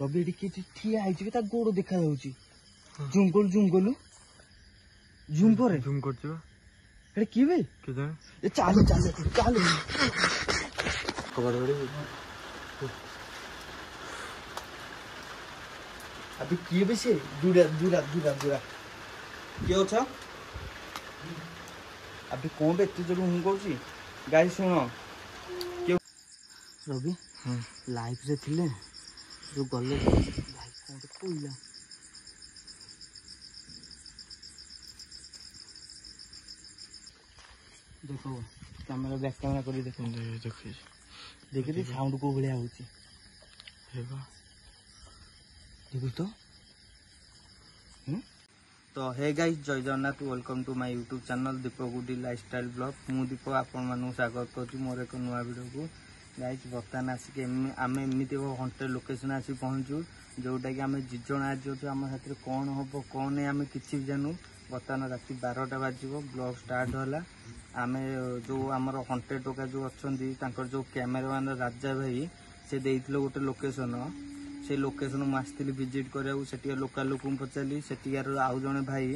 Ravi eighty किए ठिया है कि गोड़ देखा जुम गलु झुम पर झुम कर कि भाई ए चाल चाल चाल अभी किए भी से दूरा दूरा दूरा दूरा किए अच्छा अभी कौन पे एत जोर हूँ कहूँ गाई शुण रवि लाइफ रे थिले जो गले भाई कौन कोइला देखो कैमरा बैक कैमरा कर देखो देखिए साउंड को भाया होची देखो तो हे गाइस जय Jagannath welcome to my YouTube channel Deepak Gudi lifestyle vlog मु दीपक आपण मानू स्वागत करूँ मोर एक नुआ वीडियो को गाइस बर्तमान आसिक आम एमती घंटे लोकेशन आसी पहुँचू जोटा कि आम जिजन आज अच्छे आम साथ कौन हम कौन नहीं आम कि भी जानू बर्तमान राति 12टा बाजिब ब्लॉग स्टार्ट है आम जो आमर 100 टका जो अच्छा जो कैमेरामैन राजा भाई से देते गोटे लोकेशन से लोकेशन मुझे आसती विजिट करा लोकाल लोक पचारि सेठिकार आउ जड़े भाई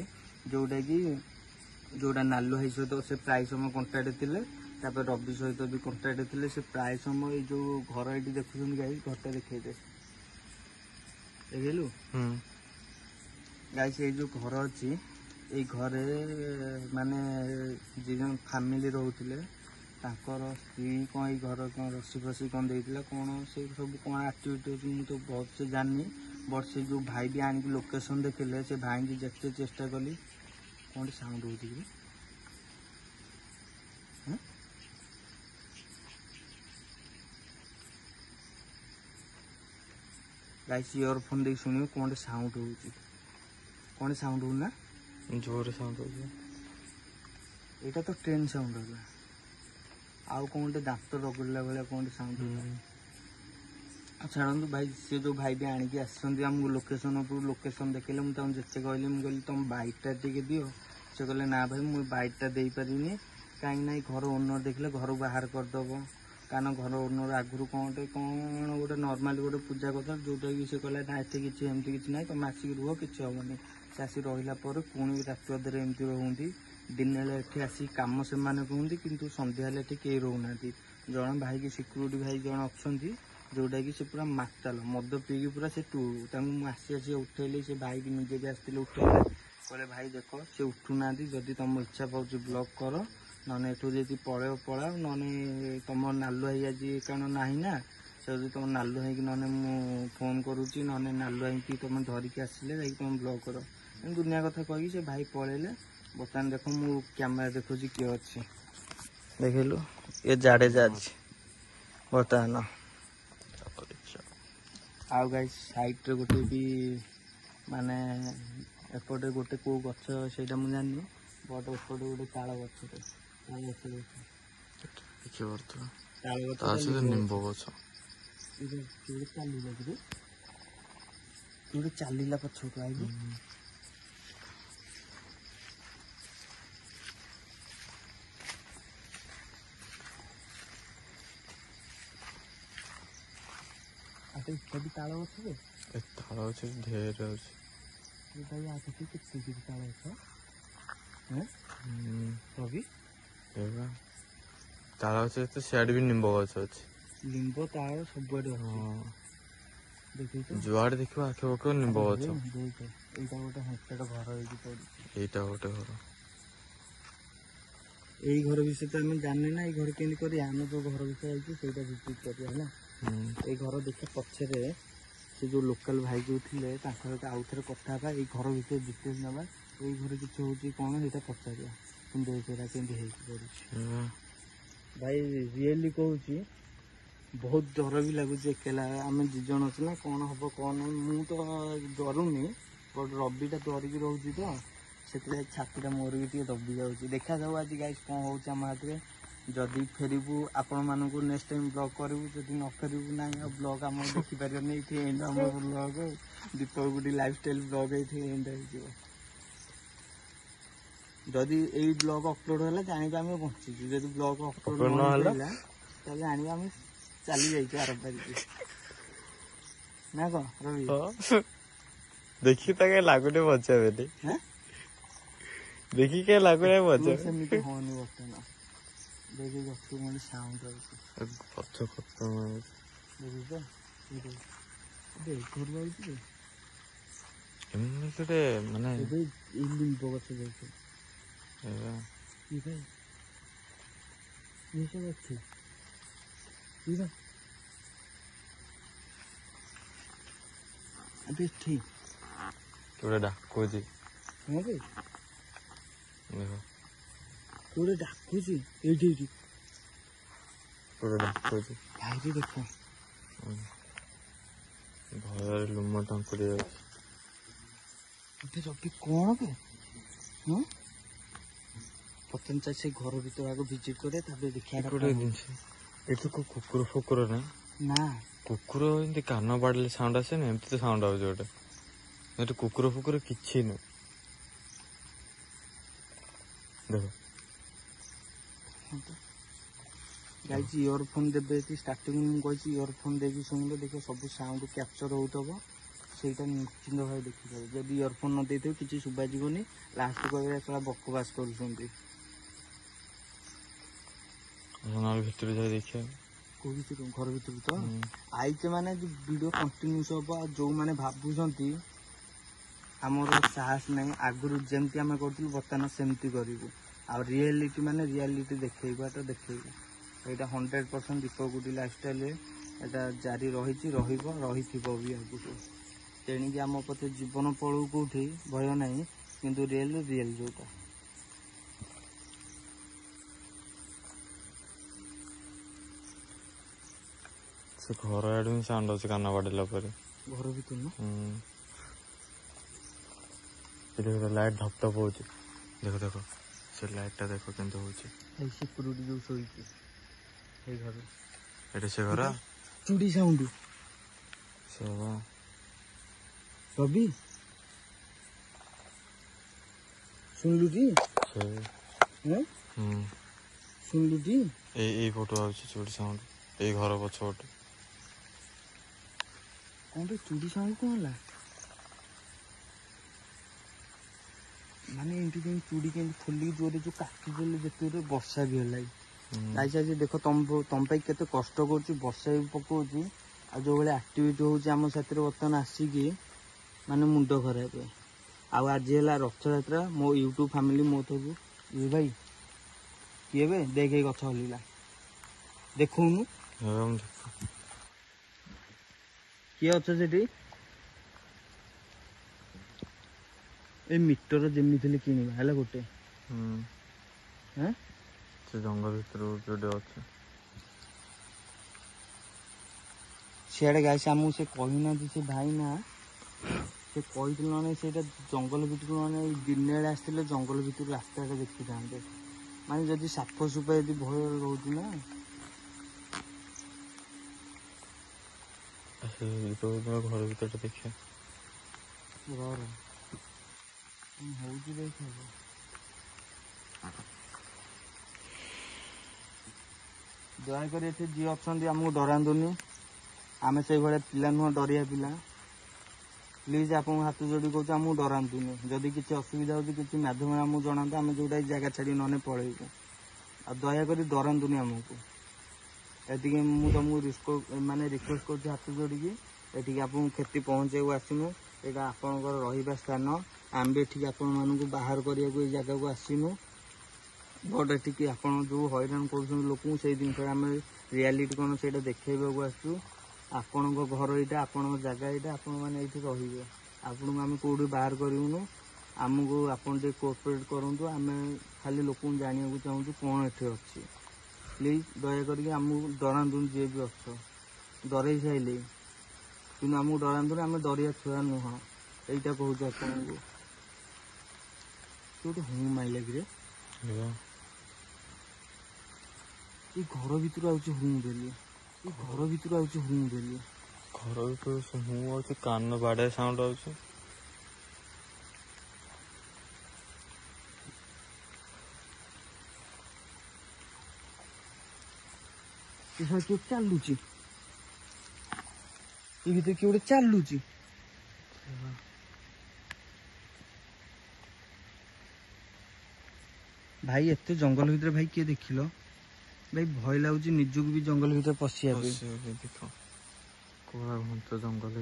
जोटा कि जोटा नालू भाई सहित से प्राय समय कंटाक्ट थे रवि सहित भी कंटाक्ट थे से प्राय समय जो घर ये देखुं गाई घरटा देखे देखलु गाई जो घर अच्छी ये घरे माने जिन फैमिली रोते स्त्री कौन ये घर कौन रसी फसी कौन देता कौन से सब कौन आक्टिविटी मुझे तो बहुत से जानी बट से जो भाई भी आनिक लोकेशन देखिले से भाई की जिते चेष्टा कली कौन साउंड हो गाइस इयरफोन दे शुणु कौन साउंड हो कौन साउंड हो ना जोर साउंड हो यहाँ तो ट्रेन साउंड है आउ कौन दांत रगड़ला भाया कौन साउंड छाड़ू भाई सी जो भाई भी आणिक आमको लोकेशन लोकेशन देखले मुझे जिते कहली मुझे तुम बाइकटा टे दियो से कहले ना भाई मुझे बाइकटा दे पारिनी कहीं घर ओनर देखले घर बाहर करदेव कारण घर ओनर आगुरी कौन गोटे नॉर्मल गोटे पूजा कर जोटा कि से कहला ना एत कि एमती किसी ना तुम आसिक रुह कि हेनी से आसी रहा पुणी रात अधे एमती रोती दिन एठी आसी कम से कहते कि संध्या कई रोना जन भाई की सिक्यूरीटी भाई जन अच्छा जोटा कि पूरा माताल मद पीकी पूरा से टूर आसी उठेली से भाई भी निजे भी आसते उठेले कहले भाई देख से उठुना जदि तुम इच्छा पाँच ब्लॉक कर ना एठू जी पलैब पलाओ ना तुम नालू भाई आज कारण ना ना से तुम नालू भाई ना मु फोन करुच्ची ना नालू भाई कि तुम धरिकी आसिले तुम ब्लॉक कर दुनिया कथा कही से भाई पलैले बर्तमान देख मु कैमेरा देखुँ किए अच्छे देखलु ये जाडेजा अच्छे बर्तमान आउ गाइस साइड रे गोटे भी माने एपटे गोटे को गछ सेटा मु जानि बट एपटे गोटे ताल गछ निम्ब गछ चलला पछक आइलु भी ताल अच्छे ढेर रवि ताल अच्छे तो सियाड़ भी निम्ब गछ अच्छे लिंब ताल सब जुआड़े देख आखे पाखे निम्ब गछ यहाँ गोटे हंसटा घर यहाँ गोटे घर यही घर विषय तो आम जाने ना ये घर केमी आम जो घर विषय है विजिट कर ये घर देखे पछरे से जो लोकल भाई जो थे आउ थे कथा ये घर भर डिटेल्स ना ये घर किसी हूँ कौन ये पचार भाई रियली कहूँ बहुत डर भी लगुच एकला आम दिजन अच्छे ना कौन हम कौन मु तो डरुनी बट रविटा डरिकी रोचे तो से छातीटा मोर भी दबी जाऊँगी देखा जाऊ आज गाइस कौन हो हाथ में जदि फेरबू आपण मानक नेक्स्ट टाइम ब्लॉग करूँ जब न फेरबू ना ब्लॉग आम देखिपार ब्लॉग दीपक गुडी लाइफस्टाइल ब्लॉग ये जदि यही ब्लॉग अपलोड है जाना आम बचीचु जब ब्लॉग अपलोड ना जाना आम चली जाइए आरम तारिख ନା କଣ ରବି? ଦେଖି ତ କାଇଁ ଲାଗୁନି ମଜା ବୋଲି। ହାଁ? ଦେଖି କାଇଁ ଲାଗୁନି ମଜା। ସେମିତି ହଉନି ବର୍ତ୍ତମାନ। ଦେଖି ଗଛ ମାନେ ସାଉଣ୍ଡ ହଉଛି। ଗଛ ଖତମ ଦେଖିଛ? ଘରୁ ଯାଉଛି ରେ। ଏମିତି ଗୋଟେ ମାନେ ଏବେ ଏଇ ଲିମ୍ବ ଗଛ ଯାଉଛି। ଏଇଆ। କି ଭାଇ? ये सब अच्छी ठीक है अभी ठीक ଗୋଟେ ଡାକୁଛି हाँ भाई ଦେଖ थोड़े डाकुची एठी एठी ଗୋଟେ ଡାକୁଛି भाई देखो ଭୟରେ ଲୁମ ଟାଙ୍କୁରି ଯାଉଛି। अबे रबी कौन के हाँ पतन से घर भीतर आगे विजिट करे तबे देखिया ଗୋଟେ ଜିନିଷ ଏଠି କୋଉ କୁକୁର ଫୁକୁର ନାହିଁ ନା କୁକୁର ଏମିତି କାନ ବାଡିଲେ ସାଉଣ୍ଡ ଆସେନି ଏମିତି ତ ସାଉଣ୍ଡ ଆଉଛି ଗୋଟେ ଏଠି କୁକୁର ଫୁକୁର କିଛି ନୁହଁ ଦେଖ गाइस इयरफोन देबे कि स्टार्टिंग में कहि इयरफोन देबी सुनिबे देखो सब साउंड कैप्चर होतबो ସେଇଟା ନିଶ୍ଚିନ୍ତ ଭାବେ ଦେଖିପାରିବେ ଯଦି ଇୟରଫୋନ୍ ନ ଦେଇଥିବେ କିଛି ଶୁଭାଯିବନି ଲାଷ୍ଟ କହିବେ ସେଟା ବକବାସ କରୁଛନ୍ତି ଭିତରେ ଯାଇ ଦେଖିବା କୋଉ ଭିତରୁ ଘର ଭିତରୁ ତ ଆଇଛେ ମାନେ ଭିଡ଼ିଓ କଣ୍ଟିନ୍ୟୁସ୍ ହବ ଆଉ ଯୋଉମାନେ ଭାବୁଛନ୍ତି ଆମର ସାହସ ନାହିଁ ଆଗରୁ ଯେମିତି ଆମେ କରୁଥିଲୁ ବର୍ତ୍ତମାନ ସେମିତି କରିବୁ ଆଉ ରିଆଲିଟି ମାନେ ରିଆଲିଟି ଦେଖେଇବାଟା ଦେଖେଇବୁ ଏଇଟା 100% ଦୀପଗୁଡ଼ି ଲାଇଫଷ୍ଟାଇଲରେ ଏଇଟା ଜାରି ରହିଛି ରହିବ ରହିଥିବ ବି ଆଗକୁ ତେଣିକି ଆମ ପଛେ ଜୀବନ ପଳଉ କୋଉଠି ଭୟ ନାହିଁ କିନ୍ତୁ ରିଏଲ ଯୋଉଟା ସେ ଘର ଆଡୁ ହିଁ ସାଉଣ୍ଡ ଅଛି କାନ ବାଡିଲା ପରେ ଘର ଭିତରୁ ନା ଦେଖ ଲାଇଟ୍ ଧପ ଧପ ହଉଛି ଦେଖ ଦେଖ ସେ ଲାଇଟ୍ ଟା ଦେଖ କେମିତି ହଉଛି ଏଇ ସିକ୍ୟୁରିଟି ଯୋଉ ଶୋଇଛି ଏଇ ଘର ଏଠି ସେ ଘର ଚୁଡ଼ି ସାଉଣ୍ଡ ସେ ରବି ଶୁଣିଲୁ ଟି ଶୁଣିଲୁ ଟି ଏଇ ଫଟୋ ଆଉଛି ଚୁଡ଼ି ସାଉଣ୍ଡ ଏଇ ଘର ପଛ ପଟେ କଣ ବେ ଚୁଡ଼ି ସାଉଣ୍ଡ କଣ ହେଲା ମାନେ ଏମିତି କେମିତି ଚୁଡ଼ି କେମିତି ଖୋଲିକି ଜୋରରେ ଯୋଉ କାଟିଦେଲେ ଯେତେ ବର୍ଷା ବି ହେଲା ଆଜି ଦେଖ ତମ ପାଇଁ କେତେ କଷ୍ଟ କରୁଛି ବର୍ଷା ବି ପକଉଛି ଆଉ ଯୋଉ ଭଳି ଆକ୍ଟିଭିଟି ହଉଛି ଆମ ସାଥିରେ ବର୍ତ୍ତମାନ ଆସିକି ମାନେ ମୁଣ୍ଡ ଖରାପ ଆଉ ଆଜି ହେଲା ରଥଯାତ୍ରା ମୋ ୟୁଟ୍ୟୁବ ଫ୍ୟାମିଲି ମୋ ଥବୁ ଇଏ ଭାଇ କିଏ ବେ ଦେଖ ଗଛ ହଲିଲା ଦେଖଉନୁ କିଏ ଅଛ ସେଠି ଏ ମିଟର ଯେମିତି ହେଲେ କିଣିବା ହେଲା ଗୋଟେ ସେ ଜଙ୍ଗଲ ଭିତରୁ ଯୋଉଠି ଅଛି ସିଆଡ଼େ ଗାଇସ୍ ଆମକୁ ସେ କହିନାହାନ୍ତି ସେ ଭାଇ ନା ସେ କହିଥିଲେ ମାନେ ସେଇଟା ଜଙ୍ଗଲ ଭିତରୁ ମାନେ ଦିନ ବେଳେ ଆସିଥିଲେ ଜଙ୍ଗଲ ଭିତରୁ ରାସ୍ତାଟା ଦେଖିଥାନ୍ତେ ମାନେ ଯଦି ସାପ ସୁପା ଯଦି ଭୟ ରହୁଛି ନା ଘର ଭିତରଟା ଦେଖିବା ହଉଛି ଦେଖ ଦୟାକରି ଏଠି ଯିଏ ଅଛନ୍ତି ଆମକୁ ଡରାନ୍ତୁନି ଆମେ ସେଇଭଳିଆ ପିଲା ନୁହଁ ଡରିଆ ପିଲା ପ୍ଲିଜ୍ ଆପଣଙ୍କୁ ହାତ ଯୋଡ଼ି କହୁଛୁ ଆମକୁ ଡରାନ୍ତୁନି ଯଦି କିଛି ଅସୁବିଧା ହେଉଛି କିଛି ମାଧ୍ୟମରେ ଆମକୁ ଜଣାନ୍ତୁ ଆମେ ଯୋଉଟା ଜାଗା ଛାଡ଼ି ନହେଲେ ପଳେଇବୁ ଆଉ ଦୟାକରି ଡରାନ୍ତୁନି ଆମକୁ ଏତିକି ମୁଁ ତମକୁ ରିକ୍ୱେଷ୍ଟ କରୁଛି ହାତ ଯୋଡ଼ିକି ଏଠିକି ଆପଣଙ୍କୁ କ୍ଷତି ପହଞ୍ଚେଇବାକୁ ଆସିନୁ ଏଇଟା ଆପଣଙ୍କର ରହିବା ସ୍ଥାନ ଆମେ ବି ଏଠିକି ଆପଣମାନଙ୍କୁ ବାହାର କରିବାକୁ ଏଇ ଜାଗାକୁ ଆସିନୁ ବଟ୍ ଏଠିକି ଆପଣ ଯେଉଁ ହଇରାଣ କରୁଛନ୍ତି ଲୋକଙ୍କୁ ସେଇ ଜିନିଷରେ ଆମେ ରିଆଲିଟି କ'ଣ ସେଇଟା ଦେଖେଇବାକୁ ଆସିଛୁ ଆପଣଙ୍କ ଘର ଏଇଟା ଆପଣଙ୍କ ଜାଗା ଏଇଟା ଆପଣମାନେ ଏଇଠି ରହିବେ ଆପଣଙ୍କୁ ଆମେ କେଉଁଠି ବାହାର କରିବୁନୁ ଆମକୁ ଆପଣ ଟିକେ କୋଅପରେଟ୍ କରନ୍ତୁ ଆମେ ଖାଲି ଲୋକଙ୍କୁ ଜାଣିବାକୁ ଚାହୁଁଛୁ କ'ଣ ଏଠି ଅଛି ପ୍ଲିଜ୍ ଦୟାକରିକି ଆମକୁ ଡରାନ୍ତୁନି ଯିଏ ବି ଅଛ ଡରେଇ ସାରିଲେ କିନ୍ତୁ ଆମକୁ ଡରାନ୍ତୁନି ଆମେ ଡରିବା ଛୁଆ ନୁହଁ ଏଇଟା କହୁଛୁ ଆପଣଙ୍କୁ ଗୋଟେ ହୁଁ ମାଇଲା କିରେ ଏ ଘର ଭିତରୁ ଆଉଛି ହୁଁ ବୋଲି ଘର ଭିତରୁ ଆଉଛି ହୁଁ ବୋଲି ଘର ଭିତରୁ ମୁଁ ଆଉଛି କାନ ବାଡିଆ ସାଉଣ୍ଡ ଆଉଛି ଚାଲୁଛି ଏ ଭିତରେ କିଏ ଗୋଟେ ଚାଲୁଛି। ଭାଇ ଏତେ ଜଙ୍ଗଲ ଭିତରେ ଭାଇ କିଏ ଦେଖିଲ? ଭାଇ ଭୟ ଲାଗୁଛି ନିଜକୁ ବି ଜଙ୍ଗଲ ଭିତରେ ପଶିବା ପାଇଁ। ଦେଖ କଳା ଘଞ୍ଚ ଜଙ୍ଗଲ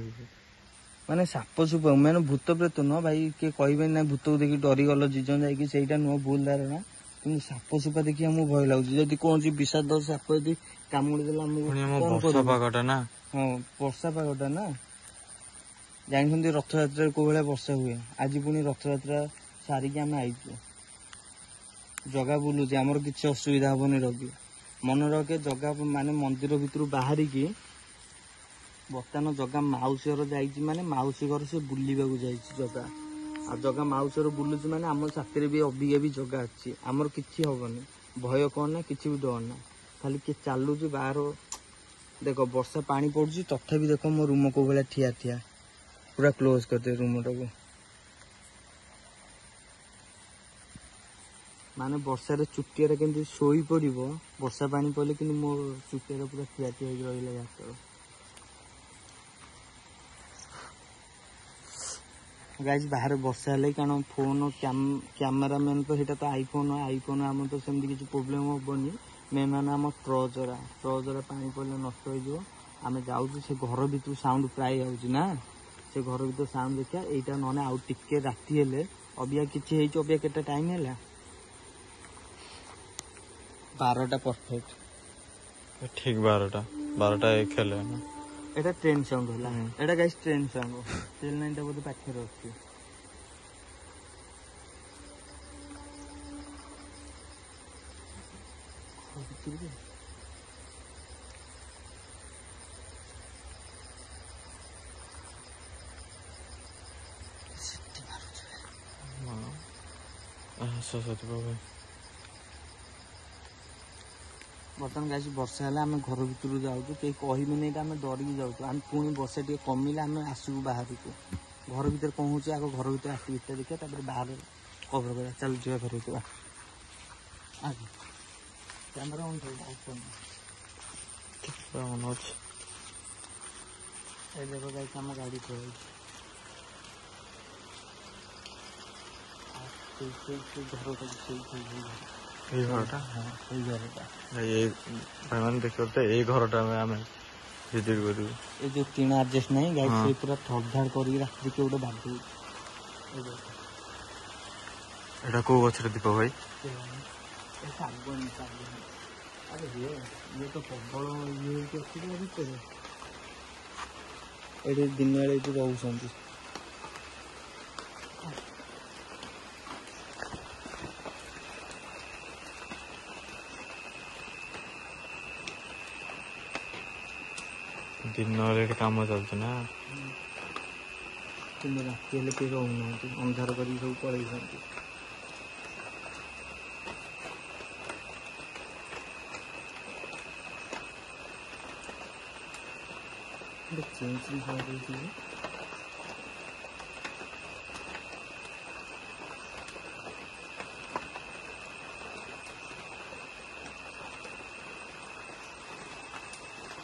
ମାନେ ସାପ ସୁପ ମାନେ ଭୂତ ପ୍ରେତ ନୁହଁ ଭାଇ, କିଏ କହିବେନି ନା ଭୂତକୁ ଦେଖି ଡରିଗଲ ଜିଜନ ଯାଇକି, ସେଇଟା ନୁହଁ, ଭୁଲ ଧାରଣା। କିନ୍ତୁ ସାପ ସୁପା ଦେଖି ଆମକୁ ଭୟ ଲାଗୁଛି। ଯଦି କୌଣସି ବିଷାଦ ସାପ ଯଦି କାମୁଡି ଦେଲା ଆମକୁ ବର୍ଷା ପାଗଟା ନା। ହଁ ବର୍ଷା ପାଗଟା ନା। ଜାଣିଛନ୍ତି ରଥଯାତ୍ରାରେ କୋଉ ଭଳିଆ ବର୍ଷା ହୁଏ। ଆଜି ପୁଣି ରଥଯାତ୍ରା ସାରିକି ଆମେ ଆଇଛୁ, ଜଗା ବୁଲୁଛି, ଆମର କିଛି ଅସୁବିଧା ହବନି। ରବି ମନେ ରଖେ, ଜଗା ମାନେ ମନ୍ଦିର ଭିତରୁ ବାହାରିକି ବର୍ତ୍ତମାନ ଜଗା ମାଉସୀ ଘର ଯାଇଛି, ମାନେ ମାଉସୀ ଘର ସେ ବୁଲିବାକୁ ଯାଇଛି ଜଗା। ଆଉ ଜଗା ମାଉସୀ ଘର ବୁଲୁଛି ମାନେ ଆମ ସାଥିରେ ବି ଅବିକା ବି ଜଗା ଅଛି। ଆମର କିଛି ହବନି, ଭୟ କଣ ନା, କିଛି ବି ଡର ନା। ଖାଲି କିଏ ଚାଲୁଛି ବାହାର। ଦେଖ ବର୍ଷା ପାଣି ପଡୁଛି, ତଥାପି ଦେଖ ମୋ ରୁମ କୋଉ ଭଳିଆ ଠିଆ ଠିଆ, ପୁରା କ୍ଲୋଜ କରିଦେ ରୁମଟାକୁ। ମାନେ ବର୍ଷାରେ ଚୁଟିଆରେ କେମିତି ଶୋଇ ପଡିବ, ବର୍ଷା ପାଣି ପଡ଼ିଲେ କିନ୍ତୁ ମୋ ଚୁଟିଆରେ ପୁରା ଠିଆ ଠିଆ ହେଇକି ରହିଲା ଘାଟର। ଗାଇজ ବାହାରେ ବର୍ଷା ହେଲେ, କାରଣ ଫୋନ କ୍ୟାମେରାମ୍ୟାନ ତ ସେଇଟା ତ ଆଇଫୋନ ଆମର ତ ସେମିତି କିଛି ପ୍ରୋବ୍ଲେମ ହବନି। ମେନ୍ ମାନେ ଆମ ଟ୍ରଚରା ପାଣି ପଡ଼ିଲେ ନଷ୍ଟ ହେଇଯିବ। ଆମେ ଯାଉଛୁ ସେ ଘର ଭିତରୁ ସାଉଣ୍ଡ ପ୍ରାୟ ଆଉଛି ନା, ସେ ଘର ଭିତରୁ ସାଉଣ୍ଡ ଦେଖିବା। ଏଇଟା ନହେଲେ ଆଉ ଟିକେ ରାତି ହେଲେ, ଅବିକା କିଛି ହେଇଛି, ଅବିକା କେତେ ଟାଇମ ହେଲା 12ଟା ପରଫେକ୍ଟ, ଠିକ 12ଟା 1 ହେଲେ ନା। এটা ট্রেন সাউন্ড হলা, এটা গাইস ট্রেন সাউন্ড। ট্রেন লাইনটা বোধ পাখের আছে। ବର୍ତ୍ତମାନ ଗାଇସ୍ ବର୍ଷା ହେଲେ ଆମେ ଘର ଭିତରୁ ଯାଉଛୁ, କେହି କହିବେନି ଏଇଟା ଆମେ ଡରିକି ଯାଉଛୁ। ଆମେ ପୁଣି ବର୍ଷା ଟିକେ କମିଲେ ଆମେ ଆସିବୁ ବାହାରକୁ। ଘର ଭିତରେ କଣ ହଉଛି ଆଗ ଘର ଭିତରେ ଆକ୍ଟିଭିଟି ଦେଖିବା, ତାପରେ ବାହାରେ କଭର କରିବା। ଚାଲ ଯିବା ଘର ଭିତରେ। ଆଜ୍ଞା କ୍ୟାମେରା ଅନ୍ କରିବ ମନେ ଅଛି। এই দেখো গাইস ଆମ ଗାଡ଼ି ପଳେଇଛି। ସେଇ ଘରଟା ଏଇ ଘରଟା, ହଁ ସେଇ ଘରଟା। ମାନେ ଦେଖିବ ତ ଏଇ ଘରଟା ଆମେ ଭିଜିଟ୍ କରିବୁ। ଏ ଯୋଉ ଟିଣା ଆଡଜଷ୍ଟ ନାହିଁ ଗାଇସ୍, ସେ ପୁରା ଥଡ ଧାଡ କରିକି ରାତିରେ କିଏ ଗୋଟେ ବାଜୁଛି। ଏଇଟା କୋଉ ଗଛରେ ଦୀପ ଭାଇ? ଶାଗୁଆନ। ଆରେ ଇଏ ତ ପ୍ରବଳ ଇଏ ହେଇକି ଅଛି ତା ଭିତରେ। ଏଠି ଦିନ ବେଳେ ଏଠି ରହୁଛନ୍ତି। ଦିନ ବେଳେ ଏଠି କାମ ଚାଲିଛି ନା, କିନ୍ତୁ ରାତି ହେଲେ କେହି ରହୁନାହାନ୍ତି, ଅନ୍ଧାର କରିକି ସବୁ ପଳେଇଛନ୍ତି।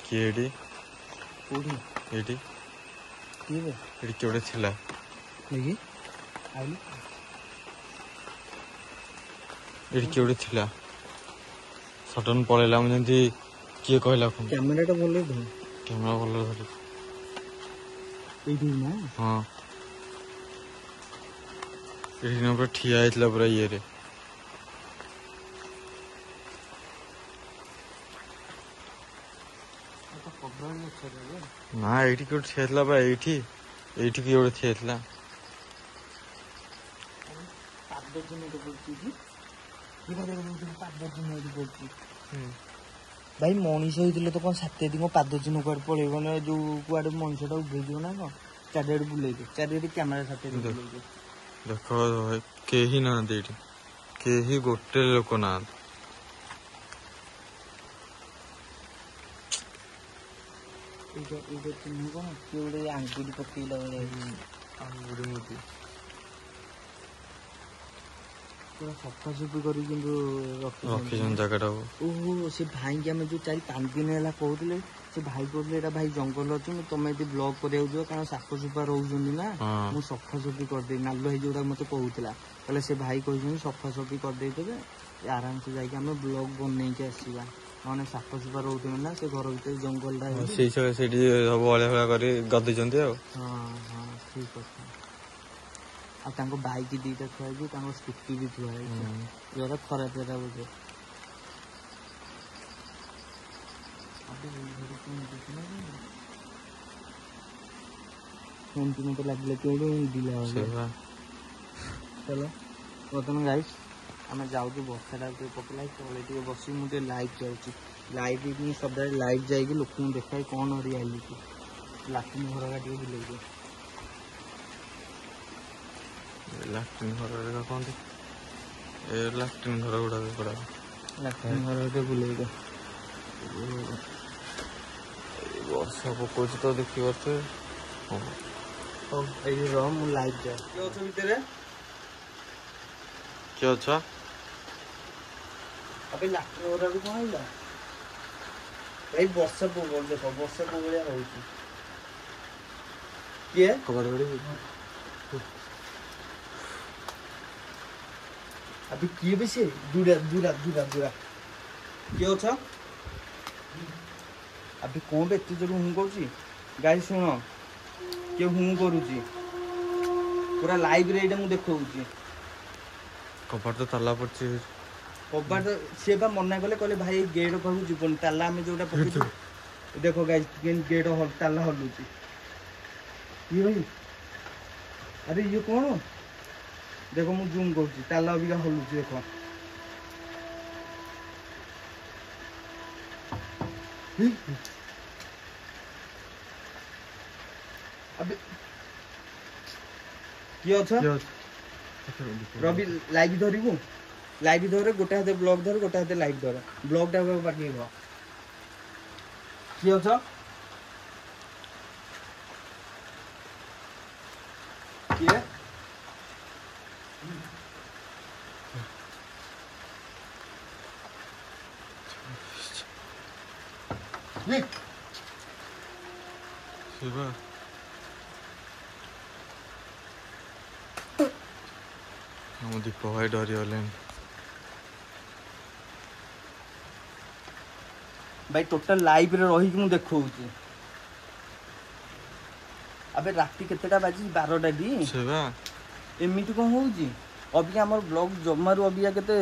କିଏ ଏଠି? କୋଉଠି? ଏଠି କିଏ ବେ? ଏଠି କିଏ ଗୋଟେ ଥିଲା ଦେଖି ଆଇଲି। ଏଠି କିଏ ଗୋଟେ ଥିଲା, ସଡନ୍ ପଳେଇଲା। ମୁଁ ଯେମିତି କିଏ କହିଲା, କ୍ୟାମେରାଟା ଭଲ ଧର, କ୍ୟାମେରା ଭଲ ଧରୁଛି। ଏଇଠି ନା? ହଁ ଏଠି ନା, ପୁରା ଠିଆ ହେଇଥିଲା ପୁରା ଇଏରେ। ନା ଏଇଠି କିଏ ଗୋଟେ ଠିଆ ହେଇଥିଲା ବା, ଏଇଠି କିଏ ଗୋଟେ ଠିଆ ହେଇଥିଲା। ଭାଇ ମଣିଷ ହେଇଥିଲେ ତ କଣ ସାଥି ପାଦ ଚିହ୍ନ କୁଆଡେ ପଳେଇବ ନା, ଯୋଉ କୁଆଡେ ମଣିଷଟା ଉଭେଇଯିବ ନା କଣ, ଚାରିଆଡେ ବୁଲେଇବେ, ଚାରିଆଡେ କ୍ୟାମେରା ସାଥି ବୁଲେଇବେ। ଦେଖ ଭାଇ କେହି ନାହାନ୍ତି ଏଇଠି, କେହି ଗୋଟେ ଲୋକ ନାହାନ୍ତି। ଏଇଟା ଚିହ୍ନ କଣ, କିଏ ଗୋଟେ ଆଙ୍ଗୁଠି ପକେଇଲା ଭଳିଆ। ଆଙ୍ଗୁଠି ମୁଦି ପୁରା ସଫାସଫି କରି କିନ୍ତୁ ରଖିଛନ୍ତି ଜାଗାଟାକୁ। ଓହୋ ସେ ଭାଇକି ଆମେ ଯୋଉ 4-5 ଦିନ ହେଲା କହୁଥିଲେ, ସେ ଭାଇ କହୁଥିଲେ ଏଇଟା ଭାଇ ଜଙ୍ଗଲ ଅଛି, ତମେ ଯଦି ବ୍ଲକ୍ କରିବାକୁ ଯିବ କାରଣ ସାପ ସୁପା ରହୁଛନ୍ତି ନା, ମୁଁ ସଫାସଫି କରିଦେବି। ନାଲୁ ଭାଇ ଯୋଉଟା ମତେ କହୁଥିଲା, କହିଲେ ସେ ଭାଇ କହିଛନ୍ତି ସଫାସଫି କରିଦେଇଥିବେ, ଆରାମସେ ଯାଇକି ଆମେ ବ୍ଲକ୍ ବନେଇକି ଆସିବା, ନହେଲେ ସାପ ସୁପା ରହୁଥିବେ ନା ସେ ଘର ଭିତରେ ଜଙ୍ଗଲଟା ହେଇଛି। ସେଇଠି ସବୁ ଅଳିଆ ଫଳିଆ କରି ଗଦେଇଛନ୍ତି ଆଉ। ହଁ ଠିକ କଥା। ଆଉ ତାଙ୍କ ବାଇକ୍ ଦିଟା ଥୁଆ ହେଇଛି, ତାଙ୍କ ସ୍କୁଟି ବି ଥୁଆ ହେଇଛି, ଯୋଉଟା ଖରାପ ହେଲା ବୋଧେ। ସେମିତି ମତେ ଲାଗିଲା କେଉଁଠୁ ଦିଲା ଚାଲ ବର୍ତ୍ତମାନ ଗାଇସ୍ ଆମେ ଯାଉଛୁ, ବର୍ଷାଟା ଟିକେ ପକେଇଲା, ତଳେ ଟିକେ ବସି ମୁଁ ଟିକେ ଲାଇଭ୍ ଯାଉଛି। ଲାଇଭ୍ ମୁଁ ସଦାବେଳେ ଲାଇଭ୍ ଯାଇକି ଲୋକଙ୍କୁ ଦେଖାଏ କ'ଣ ରିଆଲିଟି। ଲାଟିନ୍ ଘରଟା ଟିକେ ବୁଲେଇଦିଏ। ଲାଟ୍ରିନ୍ ଘର କହନ୍ତି, ଏ ଲାଟ୍ରିନ୍ ଘର ଗୁଡାକ ଲାଟିନ୍ ଘର ଟିକେ ବୁଲେଇଦିଏ। ବର୍ଷା ପକଉଛି ତ ଦେଖିପାରୁଥିବେ। ହଉ ଏଇ ରହ ମୁଁ ଲାଇଭ୍ ଯାଏ। କିଏ ଅଛ ଭିତରେ? କିଏ ଅଛ? ଆବେ ଲାଟିନ୍ ଘରକୁ କ'ଣ ହେଇଲା? ଏଇ ବର୍ଷା ପବନ ଦେଖ, ବର୍ଷା ଭଳିଆ ହଉଛି। କିଏ? କବାଟ अभी किए भी से दूरा दूरा दूरा दूरा किए अछ अभी कौन बे एते जोर हूँ करूची गाइस सुन किए हूँ करूची पूरा लाइव रे एटा मु देखौची कबाट तो ताला पड़ची कबाट से बा मना कले कहले भाई गेट पाखु जीवन ताला में जोटा पके देखो गाइस गेट हल ताला हलुची ये भाई अरे ये कौन देखो मु जूम करूची ताला अबिका हलुची देखो अबे किए अछ रवि लाइव धरिबु लाइव धरे गोटे हाथे ब्लॉग धर गोटे हाथे लाइव धर ब्लॉग टा बाकी हो किए अछ किए शिवा हम दीप भाई डरी गले भाई टोटल लाइव रे रही कि देखौची अबे राती केतेटा बाजी 12टा दी शिवा एमिति कोन होउची अबिका हमर ब्लॉग जमारू अबिका केते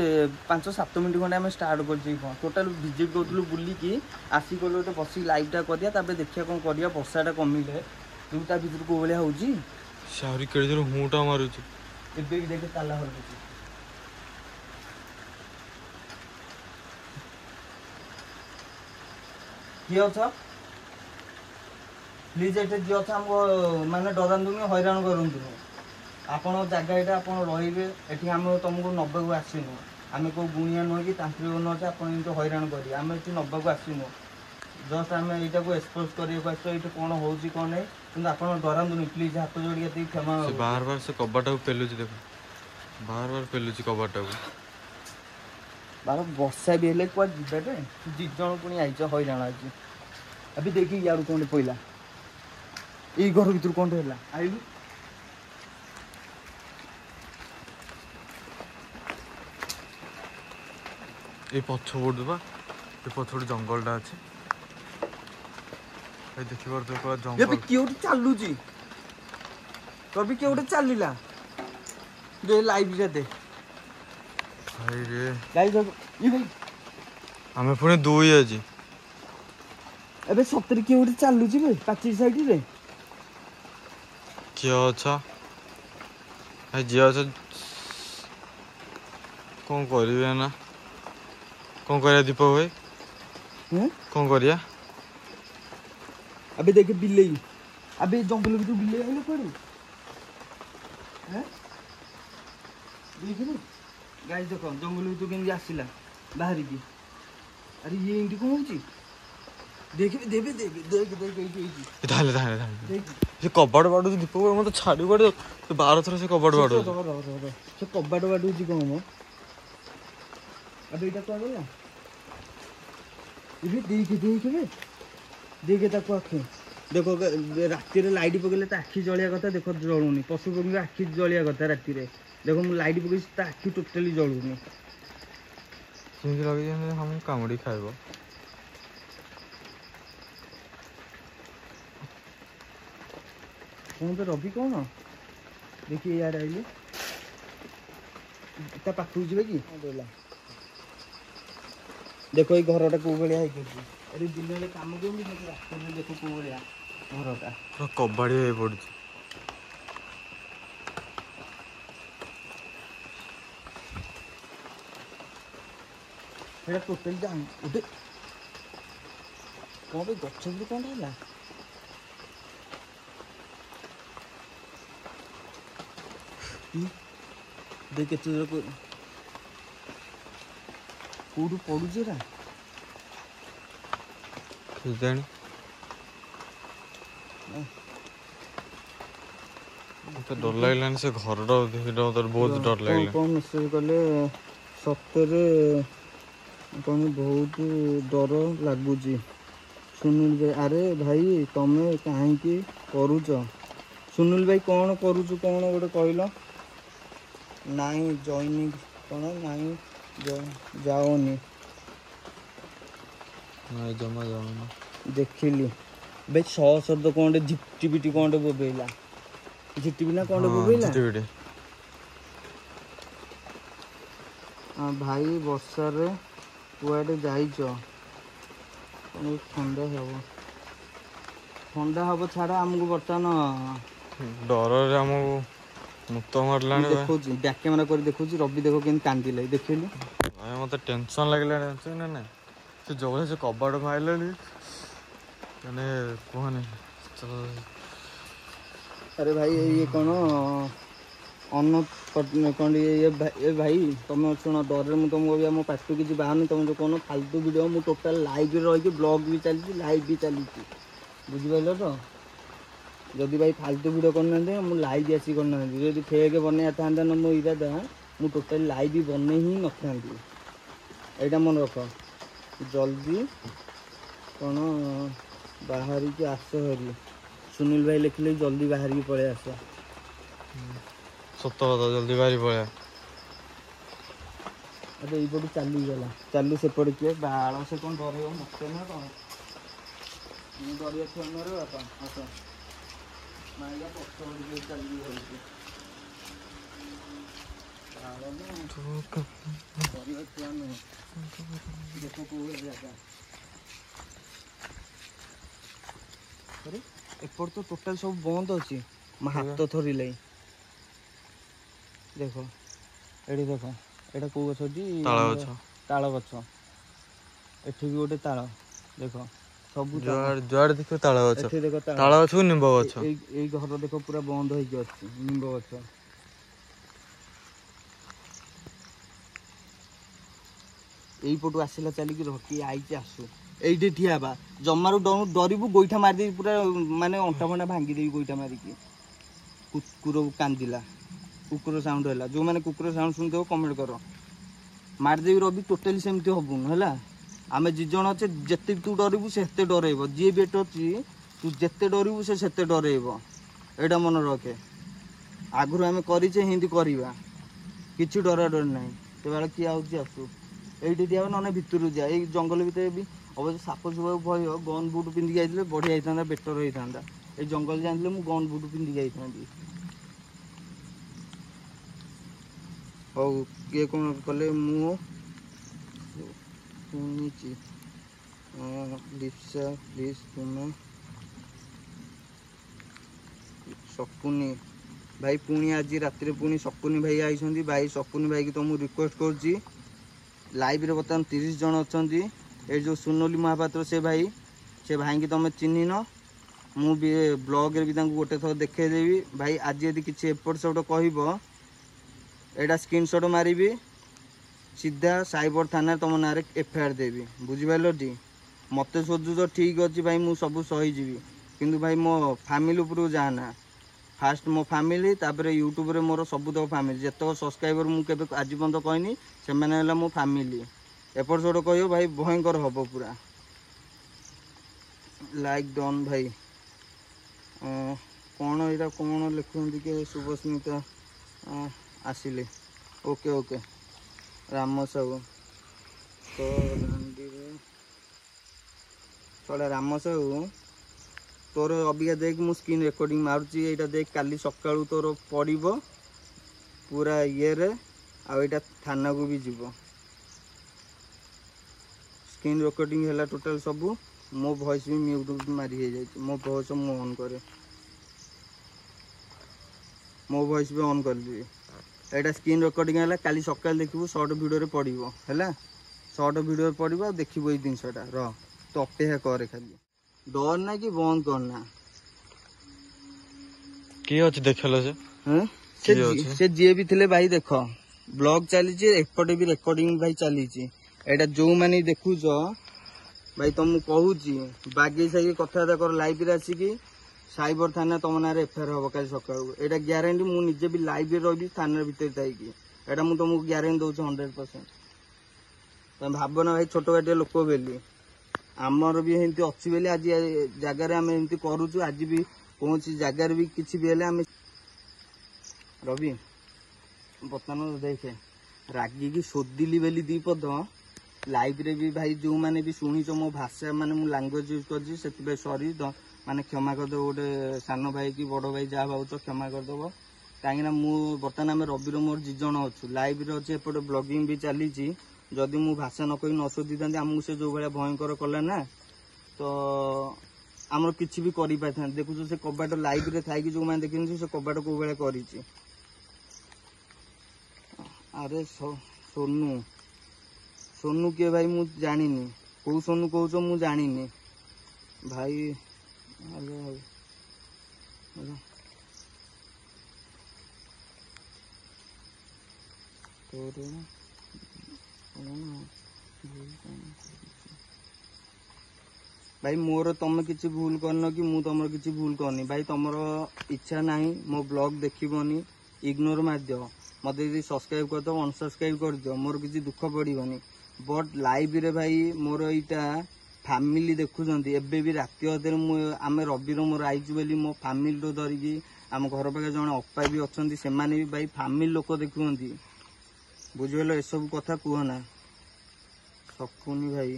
5-7 मिनिट खंडे हम स्टार्ट करछी कोन टोटल विजिट करथलु बुली की आसी कोलो तो बसी लाइव टा करिया ताबे देखिया कोन करिया वर्षाटा कमिले दुटा भीतर को बलिया होउची सारी केड़े जरो हुटा मारुची एबे भी देखे ताला हलुची किए अछ प्लीज एटे जे अछ हमको माने डरांदुनी हैरान करंतु आपण जगह एटा आपण रहिबे एठी हम तुमको नब्बे को आसीनु आमे को गुणिया न कि तांत्रिक न छ आपण इतो हैरान करी आमे एठी नब्बे को आसीनु जस्ट आमे एटा को एक्सपोज करियो पाछो एठी कोन होउची कोन नै किंतु आपण डरांदुनी प्लीज हाथ जोड़ी के क्षमा से बार बार से कबाटा को पेलुची देखो बार बार पेलुची कबाटा को बार वर्षा भी हेले को जिबेटे जिजण पुनी आइछ हैरान आछि अभी देखि यार कोन पहिला ई घर भीतर कोन होला आइलु ये पछ बोर्ड बा ये पछोड़ जंगलटा अछि ए देखि पर तो ये जंगल भी क्यों चालुची तो भी क्यों चलिला दे लाइव रे दे भाई रे गाइस ये भाई हमें पुणे दुई अछि एबे सतरी क्यों चालुची बे पाची साइड रे किए अच्छा ए जे अच्छा कौन करिवे ना कौन करिया दीपक भाई हैं कौन करिया अबे देख बिल्ली अबे जंगल में तो बिल्ली आइले पड़े हैं देखिनु गाइस देखो जंगल में तो केंदी आसिला बाहरी की अरे ये इंडी कोन होची देख देबे देख देख देख देख धाले धाले धाले देख से कबाड़ बाडू दीपक भाई मत छाड़ी बाडू 12 थर से कबाड़ बाडू से कबाड़ बाडू जी कोन अब एटा को गला इबे देखे ताको आखि देखो राति रे लाइट पकेले ता आखि जलिया कथा देखो जळुनी पशु पक्षी आखि जलिया कथा राति रे देखो मु लाइट पके ता आखि टोटली जळुनी ସେମିତି ଲଗେଇ हम କାମୁଡ଼ି ଖାଇବ। कौन तो रवि कौन देखिए यार आइले ता पाखु जिबे कि देखो ये घरटा को भलिया है अरे दिन में काम केमि रास्ता में देखो को भलिया घरटा ପୁରା କବାଡ଼ି ହେଇ ପଡୁଛି। एटा टोटल जान उठे कौन बे गछ भी कौन होला देख के तुझे को कोडू पडू जेरा କେଜାଣି ମତେ ଡର ଲାଗିଲାନି ସେ ଘରଟା ଦେଖିଲା ମତେ ବହୁତ ଡର ଲାଗିଲା। कौन मेसेज कले सप्ताहे कौन बहुत डर लगुच सुनील भाई अरे भाई तमे कहीं करुच सुनील भाई कौन करुच कौन गोटे कहल नाई जॉइनिंग कौन नाई जाओनी ନାଇଁ ଜମା ଯାଉନି। देखिली भाई शह शब्द कौन झिपटिपिटी कौन बोबेला झिपटिपी ना कौन बोबेला भाई वर्षार कुआडे जाइच ठंडा हम छाड़ आमको बर्तमान ଡରରେ ଆମକୁ ମୁତ ମାରିଲାଣି देखो बैक कैमेरा कर देखो रवि देखो केन कांदिले देखिलु ଭାଇ ମତେ ଟେନସନ ଲାଗିଲାଣି ଜାଣିଛୁ ନା ନାଇଁ ସେ ଯୋଉ ସେ କବାଟ ମାରିଲେଣି ମାନେ କୁହନି। अरे भाई ये कौन अन्न कौन ये भाई तुम शुण डर मुझे तुमको भी मो पाठ किसी बाहर तुम जो कौन फालतू वीडियो मुझे टोटाल लाइव रही ब्लॉग भी चलती लाइव भी चली बुझिपार तो जदि भाई फालतू वीडियो करना मुझे लाइव आसी करना जब फेक बनया था ना मो इरादा मुझे टोटाल लाइव भी बन ही न था यहाँ मन रख जल्दी कौन बाहर की आस हरी सुनील भाई लिखिले जल्दी बाहर की पड़े आस ସତ କଥା ଜଲ୍ଦି ବାହାରି ପଳେଇବା। अरे यपटू चली गला चालू सेपटे किए बाल से कौन डर मत ना कौन डरिया छुआ नुह बापा आस माइला पक्ष चली डरिया छुआ नुह देखो कौ जागा अरे एपट तो टोटाल सब बंद अच्छी मो हाथ थरिले देखो एडी देखो एटा को गछ जी ताल गछ एठी भी गोटे ताल देखो सब जुआड़ देखो ताल गछ एठी देखो ताल गछ निंब गछ ए घर देखो पूरा बंद होई के अछि निंब गछ एई पटु आसिला चली कि रखी आई के आसु एइटे ठिया बा जम्मारु डरिबु गोइठा मार दे पूरा माने अंटा फंटा भांगी देबी गोइठा मारी के कुकुर कांदिला कुकुर साउंड है जो मैंने कुकुर साउंड सुनते हो कमेंट कर मारदेवी रवि टोटाली सेमती हबुन है आम जिज अच्छे जिते तू डरबू से डरब जी बेट अच्छी तू जिते डरबू से डरब एटा मन रखे आगुरी आम करें हिंदी करवा किसी डरा डर ना से किए आसू ये दिया ना भितर जा ये जंगल भितर भी अवश्य साप सुप भय गन बुट पिंधि जाइए बढ़िया होता बेटर होता ये जंगल जानी मुझे गन बुट पिंधि जाती हौ किए कौन कले मुझे लिप्सा प्लीज तुम्हें सपुनी भाई पुणी आज रात पुणी सपुनी भाई आई भाई सपुनी भाई की तुमको रिक्वेस्ट कर लाइव रे बर्तमान 30 जन अच्छा ये जो सुनोली महापात्र से भाई की तुम चिन्ह न मु भी ब्लॉग रे भी गोटे थर देखेदेवी भाई आज यदि किसी एपट सेपट कह एटा स्क्रीनशॉट मारी सीधा साइबर थाना तुम ना एफआईआर देवी बुझिपार टी मत सोचुच ठीक अच्छे भाई मुझे सब सहीजी किंतु भाई मो फैमिली उपरू जाना फास्ट मो फैमिली तापर यूट्यूब रे मोर सब तक फैमिली जितक सब्सक्राइबर मुझे आज पर्यटन कहनी से मो फैमिली एपट सेपट कह भाई भयंकर हम पूरा लाइक डन भाई कौन यहाँ कौन लिखुंट कि शुभस्मिता आसिले ओके ओके राम साहू तो चले राम साहू तोर अबिका देख मु स्क्रीन रेकर्डिंग मारुची यहाँ देख काली सकाळू तोर पड़ो पूरा ये रे आटा थाना को भी जीव स्क्रीन रेकर्डिंग है टोटाल सबू मो वॉइस भी म्यूट मारी हो जाए मो वॉइस मु ऑन करे मो वॉइस भी ऑन कर दी एटा स्क्रीन रेकर्डिंग है काली सकाल देखिबू शॉर्ट वीडियो रे पड़ो है शॉर्ट वीडियो पड़ो देखिबू ये जिनसटा रह तो अपेक्षा करे खाली डर ना कि बंद करना किए अच्छे देखल से जी भी थे भाई देख ब्लॉग चली एपटे भी रेकर्डिंग भाई चली एटा जो मैंने देखुच भाई तुम कहूँ बागे साइक कथा कर लाइव रे आसिकी साइबर थाना तुम ना एफआईआर हम कल सका यहाँ ग्यारंटी मुझे भी लाइव रही थाना भितर थी एटा मुझे तुमको ग्यारंटी दौर 100% तुम भाव ना भाई छोट गाटिया लोक बेली आमर भी एमती अच्छी बेली आज जगार आम एमती करुचु आज भी कौन जगार भी किसी भी आम रवि बर्तमान देखे रागिकी शोधिली बेली दी पद लाइव रे भी भाई जो मैंने भी शुणीच मो भाषा माने मु लैंग्वेज यूज कर सरी माने क्षमा करदेव गोटे सान भाई कि बड़ भाई जहाँ भावुच क्षमा करदेव कहीं बर्तमान आम रवि मोर 2 जण अच्छु लाइव रे अच्छे एपटे ब्लॉगिंग भी चली जदि मु भाषा न कही न शोधी था आमको से जो भाया भयंकर कला ना तो आमर किसी भी कर पारि देखुच से कबाट लाइव रे थी जो मैंने देखी से कबाट कौ भाया कर अरे सोनू सोनू किए भाई मु जानी कौ सोनू कौच मु जानी भाई भाई मोर तुम किसी भूल करन कि मु तुम किसी भूल करनी भाई तुम इच्छा नहीं मो ब्लॉग देखनी इग्नोर मारद मत सब्सक्राइब कर दो अनसब्सक्राइब कर दियो मोर किसी दुख पड़ोनी बट लाइव रे भाई मोर यहाँ फैमिली देखुंत एबे भी राति अधे आम रविर मोर आईचु बोली मो फैमिली धरिकी आम घर पाखे जन अपा भी अच्छा से भी भाई फैमिली लोक देखुंत बुझल ए सब कथा कहना सकुनी भाई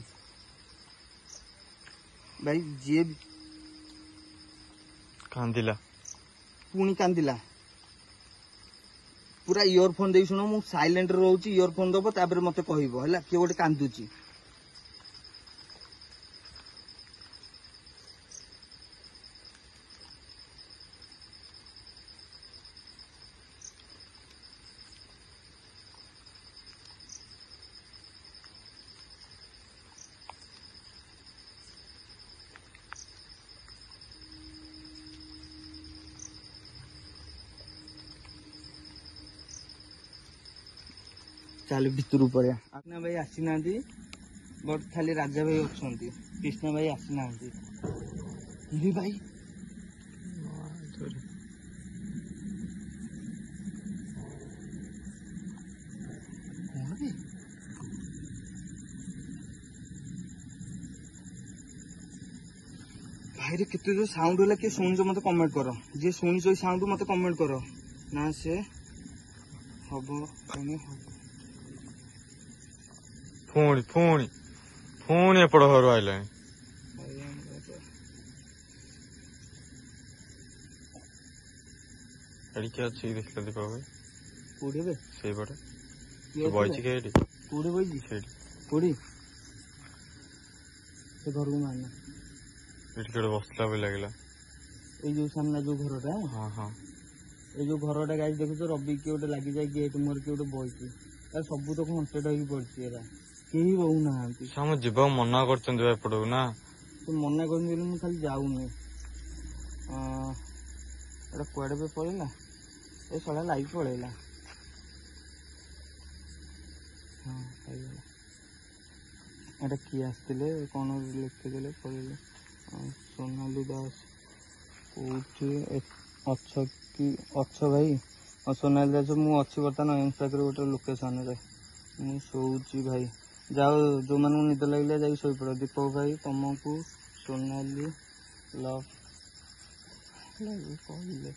भाई जी कांदिला पुणी कांदिला पूरा इयरफोन दे शुण मु साइलेंट रोची इयरफोन दब तापर मते कहबो हला के गोटे कांदुची चल भितर पड़े कृष्णा भाई आसी ना बट खाली राजा भाई अच्छा कृष्णा भाई आसी ना भाई भाई रे केते जो साउंड होला के सुन जो मते कमेंट करो जे सुनी जो साउंड मते कमेंट करो ना से हबो कने हबो पुणी पुणी पुणी एपट घर आइला किए अच्छी देखला दीपक भाई कोड़ी बे से पटे तो बॉयची के एडी कोड़ी बॉयची सेडी कोड़ी से घर को मारना एडी केडे बसला भी लागला ए जो सामने जो घरटा हां हां ए जो घरटा गाइस देखो तो रवि के ओटे लागि जाय गेट मोर के ओटे बॉयची ए सब तो कॉन्टेक्ट होई पड़ची एरा केही रहू ना हम जीवा मना करचंदी भाई पड़ो ना तो मना करनी मु खाली जाऊनी एटा कुआडे पे पड़ेला ए सला लाइव पड़ेला हां पाइला एटा की आस्तिले कोन लिखते देले पड़ेले सोनाली दास कोठी अच्छा की अच्छा भाई सोनाली दास मु अच्छी बर्तमान इंस्टा गोटे लोकेशन रे मु सोची भाई ଯାଉ ଯୋଉମାନଙ୍କୁ ନିଦ ଲାଗିଲା ଯାଇକି ଶୋଇପଡ଼। ଦୀପକ ଭାଇ ତମକୁ ସୋନାଲି ଲଭ୍ କହିଲେ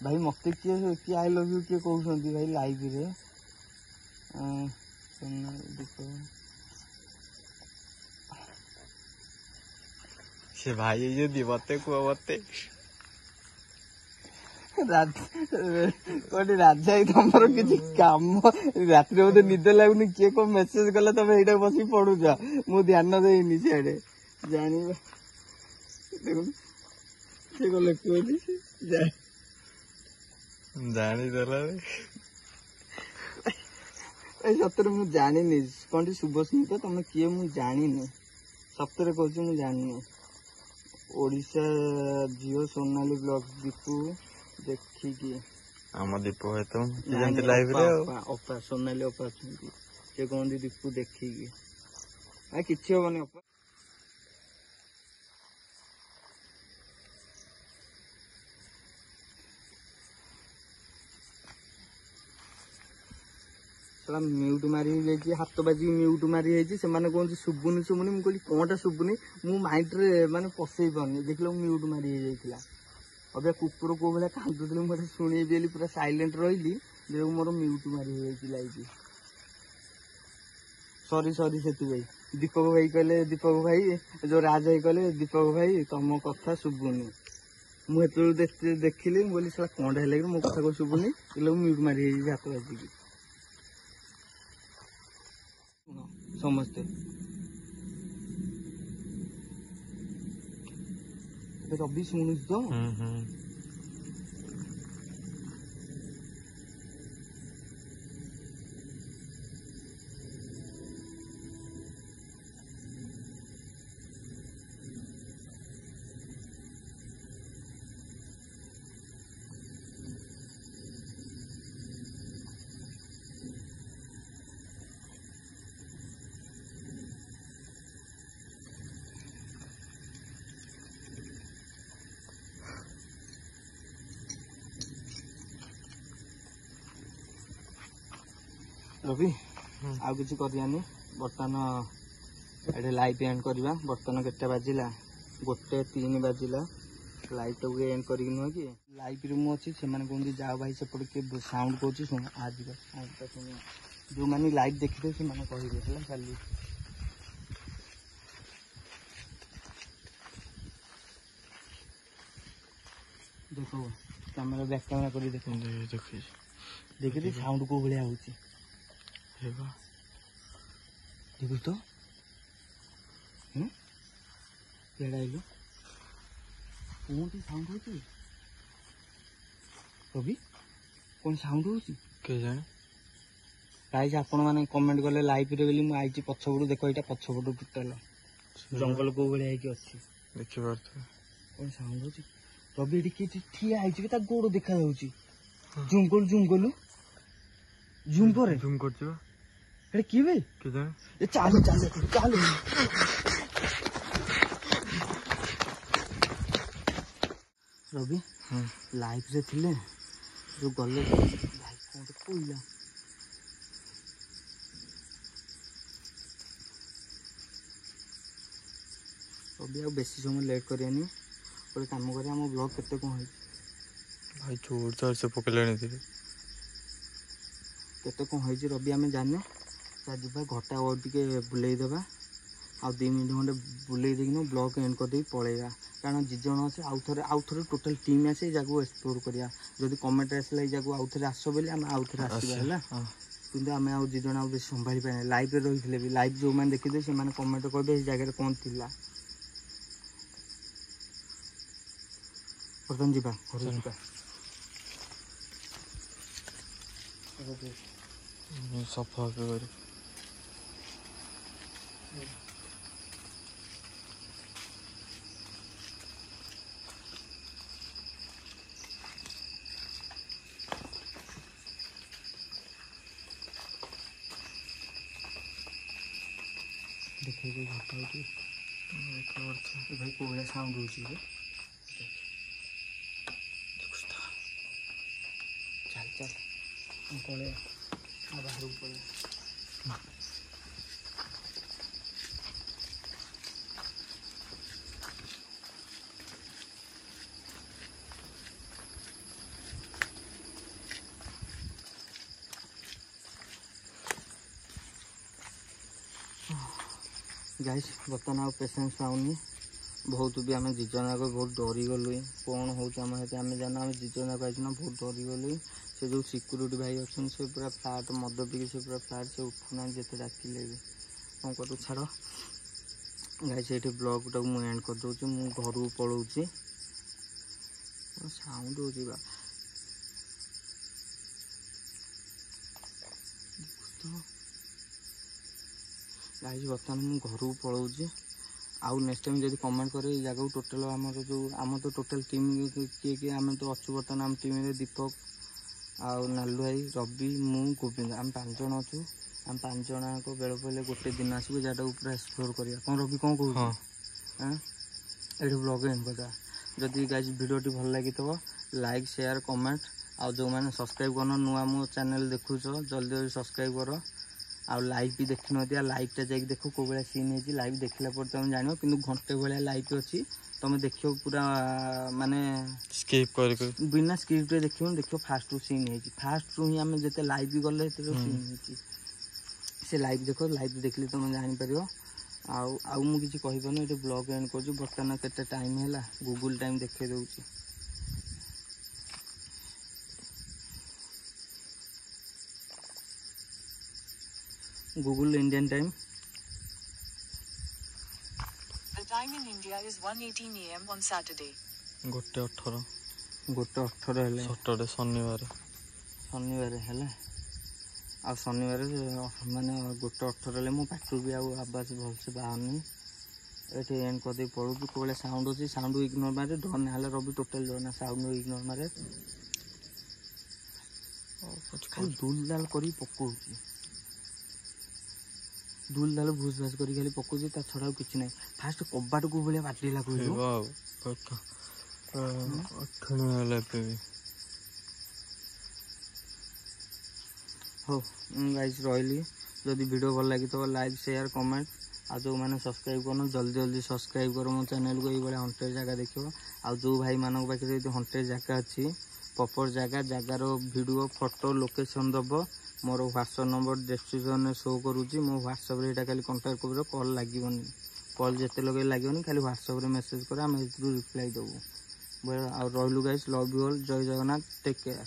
ଭାଇ ମତେ କିଏ ଆଇ ଲଭ୍ ୟୁ କିଏ କହୁଛନ୍ତି ଭାଇ ଲାଇଭରେ। ସେ ଭାଇ ଯଦି ମତେ କୁହ ମତେ କୋଉଠି ରାଜା ତମର କିଛି କାମ ରାତିରେ ବୋଧେ ନିଦ ଲାଗୁନି କିଏ କଣ ମେସେଜ କଲା ତମେ ଏଇଟା ବସିକି ପଢୁଛ। ମୁଁ ଧ୍ୟାନ ଦେଇନି ସିଆଡେ ଜାଣିବା ଦେଖୁନ କିଏ କଣ ଲେଖୁଛି ଜାଣିଦେଲା ସତରେ ମୁଁ ଜାଣିନି କଣଟି ଶୁଭସ୍ମିତା ତମେ କିଏ ମୁଁ ଜାଣିନି ସତରେ କହୁଛି ମୁଁ ଜାଣିନି। ଓଡ଼ିଶା ଝିଅ ସୋନାଲି ବ୍ଲଗ ଦୀପୁ ଦେଖିକି ଆମ ଦୀପ ଭାଇ ତ ଯେମିତି ଲାଇଭରେ ଅପା ସୋନାଲି ଅପା ଅଛନ୍ତି ସେ କହନ୍ତି ଦୀପୁ ଦେଖିକି କିଛି ହବନି ଅପା। म्यूट मारी ଯାଇଛି ହାତ ବାଜିକି म्यूट ମାରି ଯାଇଛି ସେମାନେ କହନ୍ତି ଶୁଭୁନି ଶୁଭୁନି ମୁଁ କହିଲି କଣଟା ଶୁଭୁନି ମୁଁ ମାଇଣ୍ଡରେ ମାନେ ପଶେଇ ପାରୁନି ଦେଖିଲା म्यूट ମାରି ହେଇଯାଇଥିଲା। ଅବେ କୁକୁର କୋଉ ଭଳିଆ କାନ୍ଦୁଥିଲି ମୁଁ ମୋତେ ଶୁଣେଇବି ବୋଲି ପୁରା ସାଇଲେଣ୍ଟ ରହିଲି ଦେଖ ମୋର म्यूट ମାରି ହେଇଯାଇଥିଲା ଏଇଠି। ସରି ସେଥିପାଇଁ ଦୀପକ ଭାଇ କହିଲେ ଦୀପକ ଭାଇ ଯୋଉ ରାଜ ଭାଇ କହିଲେ ଦୀପକ ଭାଇ ତମ କଥା ଶୁଭୁନି। ମୁଁ ସେତେବେଳକୁ ଦେଖିଲି ମୁଁ କହିଲି ସେଟା କଣଟା ହେଲା କି ମୋ କଥା କଣ ଶୁଭୁନି म्यूट ମାରି ହେଇଯାଇଛି ହାତ ବାଜିକି। ସମସ୍ତେ ରବି ଶୁଣୁଛି ତ ରବି ଆଉ କିଛି କରିବାନି ବର୍ତ୍ତମାନ ଏଠି ଲାଇଟ୍ ଏଣ୍ଡ କରିବା। ବର୍ତ୍ତମାନ କେତେ ବାଜିଲା 1:03 ବାଜିଲା ଲାଇଟ୍ଟାକୁ ଏଣ୍ଡ କରିକି ନୁହଁ କି ଲାଇଭ୍ରେ ମୁଁ ଅଛି ସେମାନେ କୁହନ୍ତି ଯାଅ ଭାଇ ସେପଟେ କିଏ ସାଉଣ୍ଡ କରୁଛି ଶୁଣ ଆଜିକା ସାଉଣ୍ଡଟା ଶୁଣ ଯୋଉମାନେ ଲାଇଭ୍ ଦେଖିଥିବେ ସେମାନେ କହିବେ ହେଲା କାଲି। ଦେଖ କ୍ୟାମେରା ବ୍ୟାକ୍ କ୍ୟାମେରା କରି ଦେଖ ଦେଖିଲି ସାଉଣ୍ଡ କୋଉ ଭଳିଆ ହଉଛି ଦେଖୁଛୁ ତ କେଡା ଆଇଲୁ କୋଉଠି ସାଉଣ୍ଡ ହଉଛି ରବି କଣ ସାଉଣ୍ଡ ହଉଛି କେଜାଣି ଗାଇସ୍ ଆପଣ ମାନେ କମେଣ୍ଟ କଲେ ଲାଇଭରେ ବୋଲି ମୁଁ ଆଇଛି ପଛପଟୁ ଦେଖ ଏଇଟା ପଛପଟୁ ଟୋଟାଲ ଜଙ୍ଗଲ କୋଉ ଭଳିଆ ହେଇକି ଅଛି ଦେଖିପାରୁଥିବେ କଣ ସାଉଣ୍ଡ ହଉଛି। ରବି ଏଠି କିଏ ଠିଆ ହେଇଛି କି ତା ଗୋଡ ଦେଖା ଯାଉଛି ଜୁମ୍ ପରେ ଜୁମ୍ କରୁଛି ବା ଏଟା କିଏ ବେ କେଜାଣି ଏ ଚାଲେ ରବି ଲାଇଭରେ ଥିଲେ ଯୋଉ ଗଲେ ଲାଇଭ କଣ କହିଲା ରବି ଆଉ ବେଶୀ ସମୟ ଲେଟ୍ କରିବାନି ଗୋଟେ କାମ କରିବା ଆମ ବ୍ଲଗ କେତେ କଣ ହେଇଛି ଭାଇ ଜୋର ସେ ପକେଇଲାଣି କେତେ କଣ ହେଇଛି ରବି ଆମେ ଜାଣିନେ ଯିବା ଘରଟା ଆଉ ଟିକେ ବୁଲେଇ ଦେବା ଆଉ 2 ମିନିଟ୍ ଖଣ୍ଡେ ବୁଲେଇ ଦେଇକିନା ବ୍ଲଗ ଏଣ୍ଡ କରିଦେଇକି ପଳେଇବା କାରଣ 2 ଜଣ ଅଛି ଆଉ ଥରେ ଟୋଟାଲ ଟିମ୍ ଆସି ଏଇ ଜାଗାକୁ ଏକ୍ସପ୍ଲୋର କରିବା ଯଦି କମେଣ୍ଟରେ ଆସିଲା ଏଇ ଜାଗାକୁ ଆଉ ଥରେ ଆସ ବୋଲି ଆମେ ଆଉ ଥରେ ଆସିବା ହେଲା କିନ୍ତୁ ଆମେ ଆଉ 2 ଜଣ ଆଉ ବେଶୀ ସମ୍ଭାଳି ପାରିବା ଲାଇଭରେ ରହିଥିଲେ ବି ଲାଇଭ୍ ଯେଉଁମାନେ ଦେଖିଥିବେ ସେମାନେ କମେଣ୍ଟ କରିବେ ଏଇ ଜାଗାରେ କ'ଣ ଥିଲା। ବର୍ତ୍ତମାନ ଯିବା ଘରକୁ ଯିବା ସଫା କରି ଦେଖେଇକି ଘରଟା ହଉଛି ଭାଇ କୋଉ ଭଳିଆ ସାଉଣ୍ଡ ହଉଛି ରେ ଚାଲ ପଳେଇବା ବାହାରକୁ ପଳେଇବା गाइस बर्तमान आउ पेसेंस पाऊनी बहुत भी आम दिजन जाक बहुत डरीगलु कौन हो आम जाना आम दिजन जाक आइना बहुत डरीगलु से जो सिक्यूरीटी भाई अच्छे से पूरा फ्लाट मद पी से पूरा फ्लाट से उठुना जिते डाकिले भी कौन करूँ छाड़ गाइस ये ब्लॉग टाक मुझे एंड करदे मु घर को पलाऊँगी साउंड हो गाइस बर्तमान मु घर को पलाऊँगी आउ नेक्स्ट टाइम जब कमेंट करे जगह टोटल आमर जो आम तो टोटल टीम किए आम तो अच्छु बर्तमान आम टीम दीपक आउ नालू भाई रवि मु गोविंद आम 5 जन अच्छु आम 5 जन को बेल पड़े गोटे दिन आसबू जहाँ पूरा एक्सप्लोर करा कौन रवि कौन कहूँ ये ब्लॉग एंड करदा जदि गाइस वीडियोटी भल लगी लाइक शेयर कमेंट आउ जो मैंने सब्सक्राइब करना नुआ मो चैनल देखुच जल्दी जल्दी सब्सक्राइब कर आउ लाइव भी देखी न लाइवटा जाकि देख कौ भाया सीन है लाइव देखला पर तुम जान कि घंटे भाया लाइव अच्छी तुम देख पूरा माने स्किप कर बिना स्क्रिप्ट देख देख फास्ट रू सीन है फास्ट रू ही आम जिते लाइव भी गले सीन है से लाइव देख लाइव देखले तुम जापर आउ मुझे कहीपन ये ब्लॉग एंड कर बर्तमान केते टाइम है गूगल टाइम देखे दूसरी Google Indian time. The time in India is 1:18 AM on Saturday. गोटे 18 हेले सैटरडे शनिवार है आ शनिवार माने गोटे 18 हेले मो पाटू भी आवाज भलसे बाहरनी ये एंड करदे पड़ू कौन साउंड अच्छी साउंड इग्नोर मारे डर ना रवि टोटाल डर ना साउंड इग्नोर मारे खाली दुल दाल कर पकाऊ दुल दाल भूस भास कर खाली पकाऊँ ता छड़ा किसी ना फास्ट कबाट को भाया बाटी लगू हो गाइस रही जदि वीडियो भल लगी तो लाइक शेयर कमेंट आ जो मैंने सब्सक्राइब करना जल्दी जल्दी सब्सक्राइब कर मो चैनल को ये 100 जगह देखो आ जो भाई मानक पाखे 100 जगह अच्छी प्रॉपर जगार वीडियो फोटो लोकेशन दब मोर व्हाट्सएप नंबर डिस्क्रिप्शन में शो करुँची मो व्हाट्सएप रे खाली कांटेक्ट कर कॉल लगन कॉल जिते लगे लगन खाली व्हाट्सएप रे मेसेज कर आम रिप्लाई देबू आ रही गाइस लव यू ऑल जय जगन्नाथ टेक केयर।